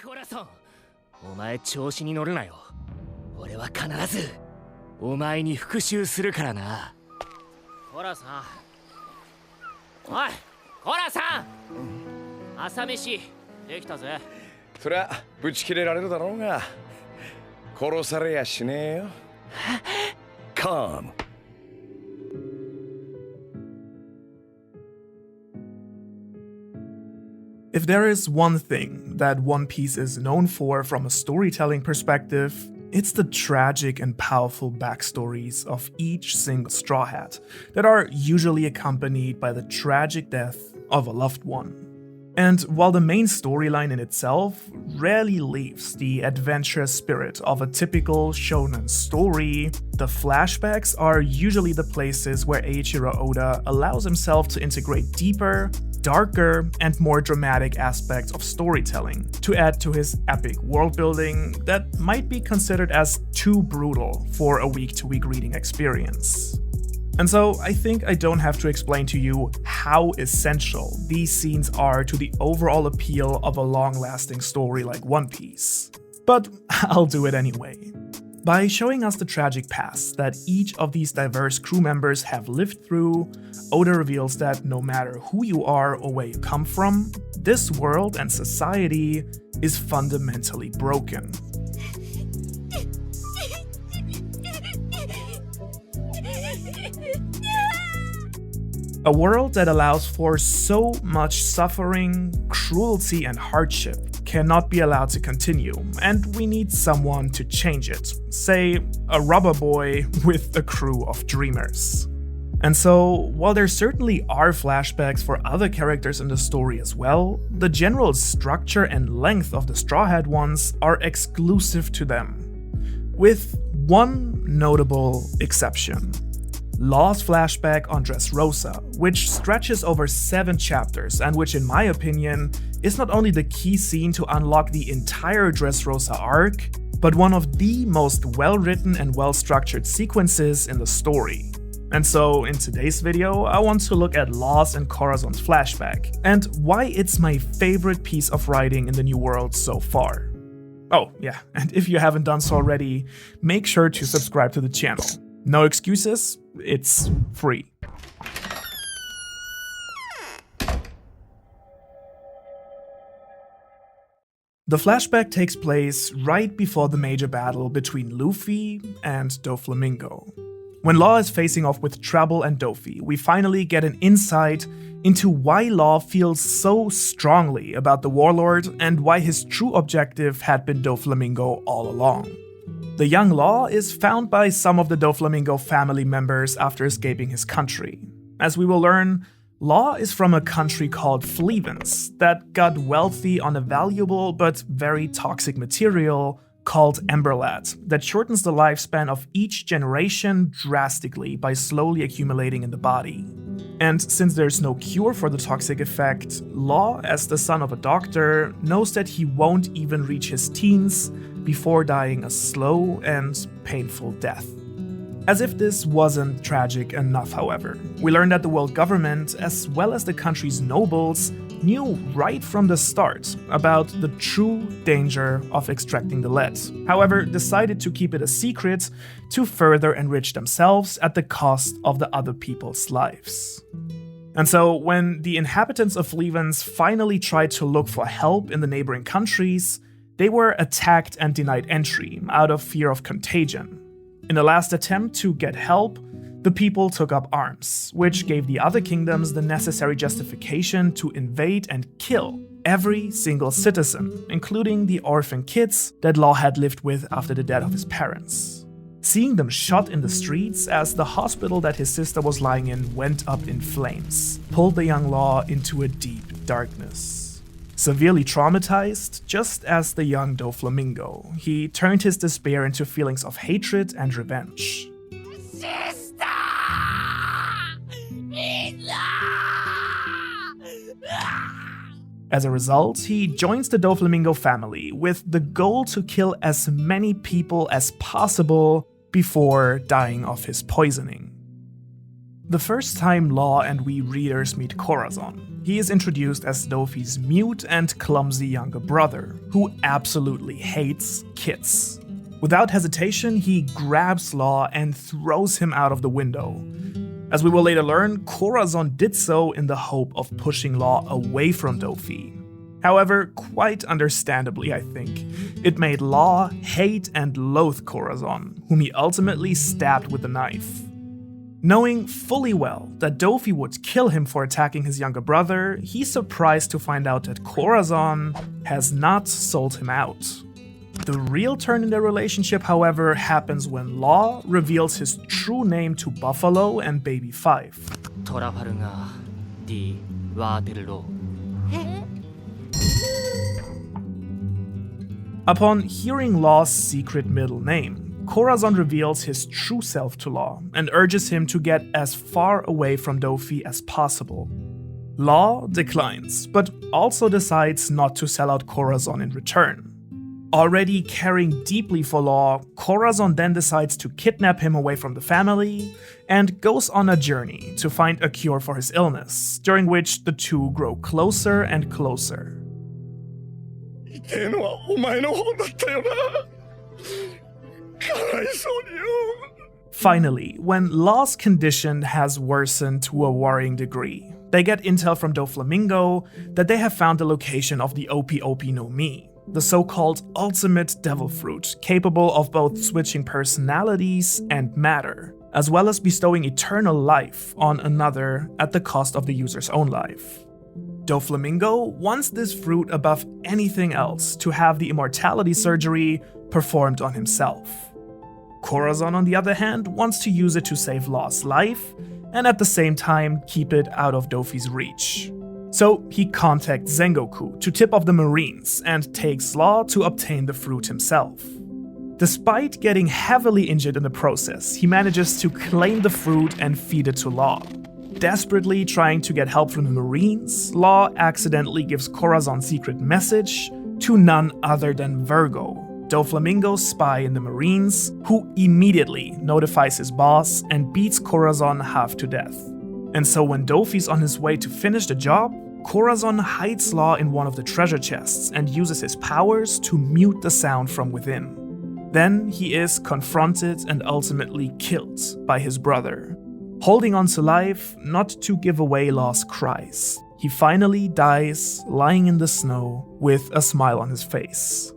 コラソン、お前調子に乗るなよ。俺は必ずお前に復讐するからな。コラさん、おいコラさん、朝飯できたぜ。そりゃぶち切れられるだろうが殺されやしねえよ。Calm. If there is one thing that One Piece is known for from a storytelling perspective, it's the tragic and powerful backstories of each single Straw Hat that are usually accompanied by the tragic death of a loved one. And while the main storyline in itself rarely leaves the adventurous spirit of a typical shonen story, the flashbacks are usually the places where Eiichiro Oda allows himself to integrate deeper, darker, and more dramatic aspects of storytelling to add to his epic world-building that might be considered as too brutal for a week-to-week reading experience. And so I think I don't have to explain to you how essential these scenes are to the overall appeal of a long-lasting story like One Piece. But I'll do it anyway. By showing us the tragic past that each of these diverse crew members have lived through, Oda reveals that no matter who you are or where you come from, this world and society is fundamentally broken. A world that allows for so much suffering, cruelty, and hardship cannot be allowed to continue, and we need someone to change it. Say, a rubber boy with a crew of dreamers. And so, while there certainly are flashbacks for other characters in the story as well, the general structure and length of the Straw Hat ones are exclusive to them. With one notable exception. Law's flashback on Dressrosa, which stretches over 7 chapters and which in my opinion is not only the key scene to unlock the entire Dressrosa arc, but one of the most well-written and well-structured sequences in the story. And so in today's video, I want to look at Law's and Corazon's flashback, and why it's my favorite piece of writing in the New World so far. Oh yeah, and if you haven't done so already, make sure to subscribe to the channel. No excuses, it's free. The flashback takes place right before the major battle between Luffy and Doflamingo. When Law is facing off with Trouble and Dofi, we finally get an insight into why Law feels so strongly about the warlord and why his true objective had been Doflamingo all along. The young Law is found by some of the Doflamingo family members after escaping his country. As we will learn, Law is from a country called Flevens that got wealthy on a valuable but very toxic material called Emberlat that shortens the lifespan of each generation drastically by slowly accumulating in the body. And since there's no cure for the toxic effect, Law, as the son of a doctor, knows that he won't even reach his teens before dying a slow and painful death. As if this wasn't tragic enough, however, we learn that the world government, as well as the country's nobles, knew right from the start about the true danger of extracting the lead, however decided to keep it a secret to further enrich themselves at the cost of the other people's lives. And so when the inhabitants of Flevens finally tried to look for help in the neighboring countries, they were attacked and denied entry out of fear of contagion. In a last attempt to get help, the people took up arms, which gave the other kingdoms the necessary justification to invade and kill every single citizen, including the orphan kids that Law had lived with after the death of his parents. Seeing them shot in the streets as the hospital that his sister was lying in went up in flames, pulled the young Law into a deep darkness. Severely traumatized, just as the young Doflamingo, he turned his despair into feelings of hatred and revenge. Sister! As a result, he joins the Doflamingo family with the goal to kill as many people as possible before dying of his poisoning. The first time Law and we readers meet Corazon, he is introduced as Dofi's mute and clumsy younger brother, who absolutely hates kids. Without hesitation, he grabs Law and throws him out of the window. As we will later learn, Corazon did so in the hope of pushing Law away from Dofi. However, quite understandably I think, it made Law hate and loathe Corazon, whom he ultimately stabbed with a knife. Knowing fully well that Dofi would kill him for attacking his younger brother, he's surprised to find out that Corazon has not sold him out. The real turn in their relationship, however, happens when Law reveals his true name to Buffalo and Baby 5. 𝚑𝚊𝚟𝚎 𝙸 Upon hearing Law's secret middle name, Corazon reveals his true self to Law and urges him to get as far away from Dofi as possible. Law declines, but also decides not to sell out Corazon in return. Already caring deeply for Law, Corazon then decides to kidnap him away from the family and goes on a journey to find a cure for his illness, during which the two grow closer and closer. Finally, when Law's condition has worsened to a worrying degree, they get intel from Doflamingo that they have found the location of the 𝚑𝚑𝚎 𝚘𝚗𝚒, the so-called ultimate devil fruit, capable of both switching personalities and matter, as well as bestowing eternal life on another at the cost of the user's own life. Doflamingo wants this fruit above anything else to have the immortality surgery performed on himself. Corazon, on the other hand, wants to use it to save Law's life, and at the same time keep it out of Dofi's reach. So he contacts Sengoku to tip off the Marines and takes Law to obtain the fruit himself. Despite getting heavily injured in the process, he manages to claim the fruit and feed it to Law. Desperately trying to get help from the Marines, Law accidentally gives Corazon's secret message to none other than Virgo, Doflamingo's spy in the Marines, who immediately notifies his boss and beats Corazon half to death. And so when Dofi's on his way to finish the job, Corazon hides Law in one of the treasure chests and uses his powers to mute the sound from within. Then he is confronted and ultimately killed by his brother. Holding on to life, not to give away Law's cries, he finally dies lying in the snow with a smile on his face.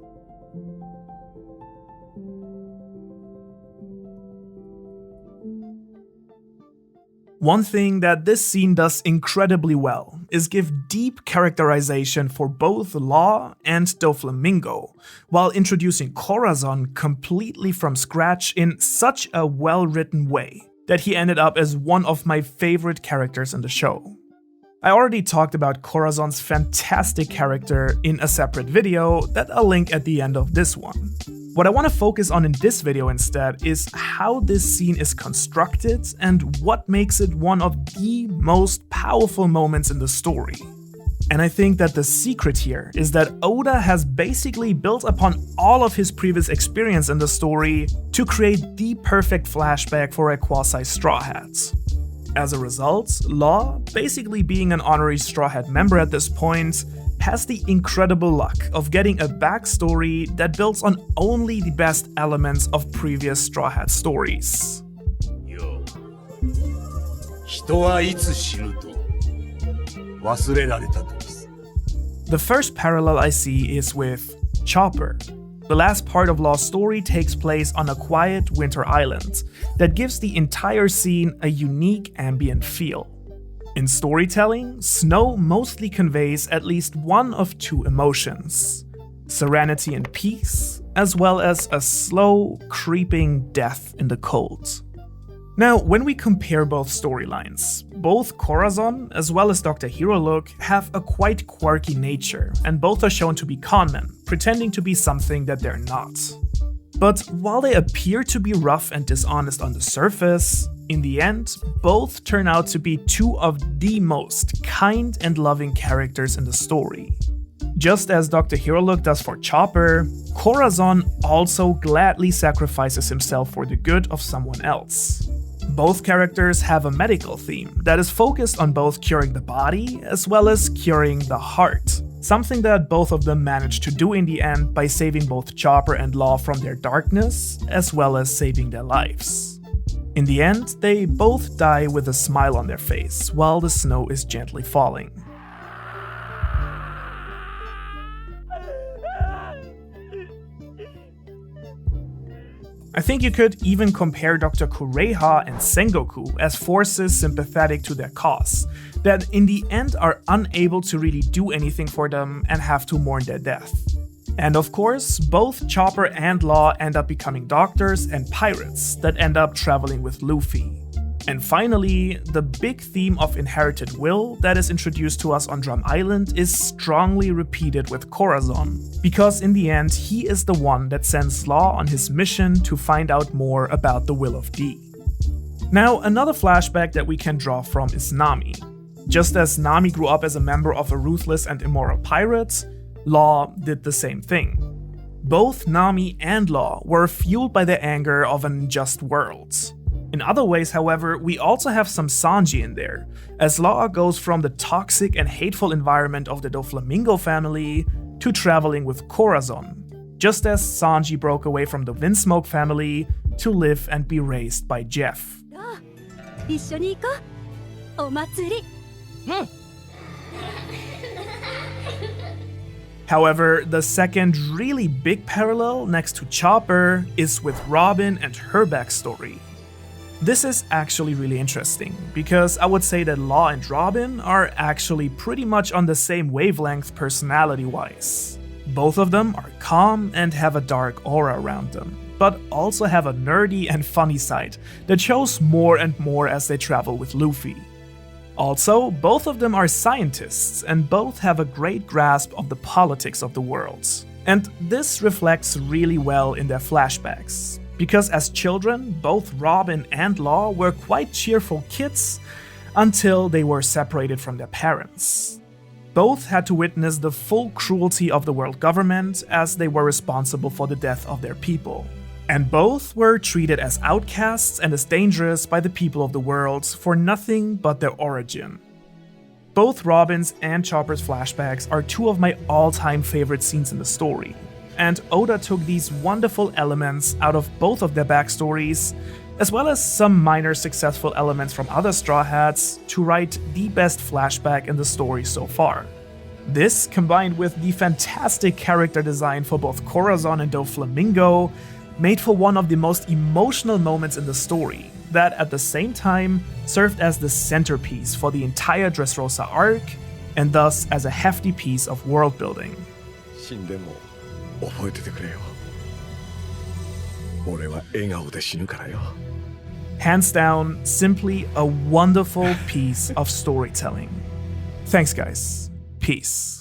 One thing that this scene does incredibly well is give deep characterization for both Law and Doflamingo, while introducing Corazon completely from scratch in such a well-written way that he ended up as one of my favorite characters in the show. I already talked about Corazon's fantastic character in a separate video that I'll link at the end of this one. What I want to focus on in this video instead is how this scene is constructed and what makes it one of the most powerful moments in the story. And I think that the secret here is that Oda has basically built upon all of his previous experience in the story to create the perfect flashback for a quasi-Straw Hat. As a result, Law, basically being an honorary Straw Hat member at this point, has the incredible luck of getting a backstory that builds on only the best elements of previous Straw Hat stories. The first parallel I see is with Chopper. The last part of Law's story takes place on a quiet winter island that gives the entire scene a unique ambient feel. In storytelling, snow mostly conveys at least one of two emotions: serenity and peace, as well as a slow, creeping death in the cold. Now, when we compare both storylines, both Corazon as well as Dr. Herolook have a quite quirky nature, and both are shown to be conmen, pretending to be something that they're not. But while they appear to be rough and dishonest on the surface, in the end, both turn out to be two of the most kind and loving characters in the story. Just as Dr. Herolook does for Chopper, Corazon also gladly sacrifices himself for the good of someone else. Both characters have a medical theme that is focused on both curing the body as well as curing the heart. Something that both of them managed to do in the end by saving both Chopper and Law from their darkness, as well as saving their lives. In the end, they both die with a smile on their face, while the snow is gently falling. I think you could even compare Dr. Kureha and Sengoku as forces sympathetic to their cause, that in the end are unable to really do anything for them and have to mourn their death. And of course, both Chopper and Law end up becoming doctors and pirates that end up traveling with Luffy. And finally, the big theme of inherited will that is introduced to us on Drum Island is strongly repeated with Corazon, because in the end he is the one that sends Law on his mission to find out more about the will of D. Now, another flashback that we can draw from is Nami. Just as Nami grew up as a member of a ruthless and immoral pirate, Law did the same thing. Both Nami and Law were fueled by the anger of an unjust world. In other ways, however, we also have some Sanji in there, as Law goes from the toxic and hateful environment of the Doflamingo family to traveling with Corazon, just as Sanji broke away from the Windsmoke family to live and be raised by Jeff. However, the second really big parallel next to Chopper is with Robin and her backstory. This is actually really interesting, because I would say that Law and Robin are actually pretty much on the same wavelength personality-wise. Both of them are calm and have a dark aura around them, but also have a nerdy and funny side that shows more and more as they travel with Luffy. Also, both of them are scientists and both have a great grasp of the politics of the world. And this reflects really well in their flashbacks. Because as children, both Robin and Law were quite cheerful kids until they were separated from their parents. Both had to witness the full cruelty of the world government as they were responsible for the death of their people. And both were treated as outcasts and as dangerous by the people of the world for nothing but their origin. Both Robin's and Chopper's flashbacks are two of my all-time favorite scenes in the story. And Oda took these wonderful elements out of both of their backstories, as well as some minor successful elements from other Straw Hats, to write the best flashback in the story so far. This, combined with the fantastic character design for both Corazon and Doflamingo, made for one of the most emotional moments in the story, that at the same time served as the centerpiece for the entire Dressrosa arc, and thus as a hefty piece of world building. 覚えててくれよ。俺は笑顔で死ぬからよ。 Hands down, simply a wonderful piece of storytelling. Thanks guys. Peace.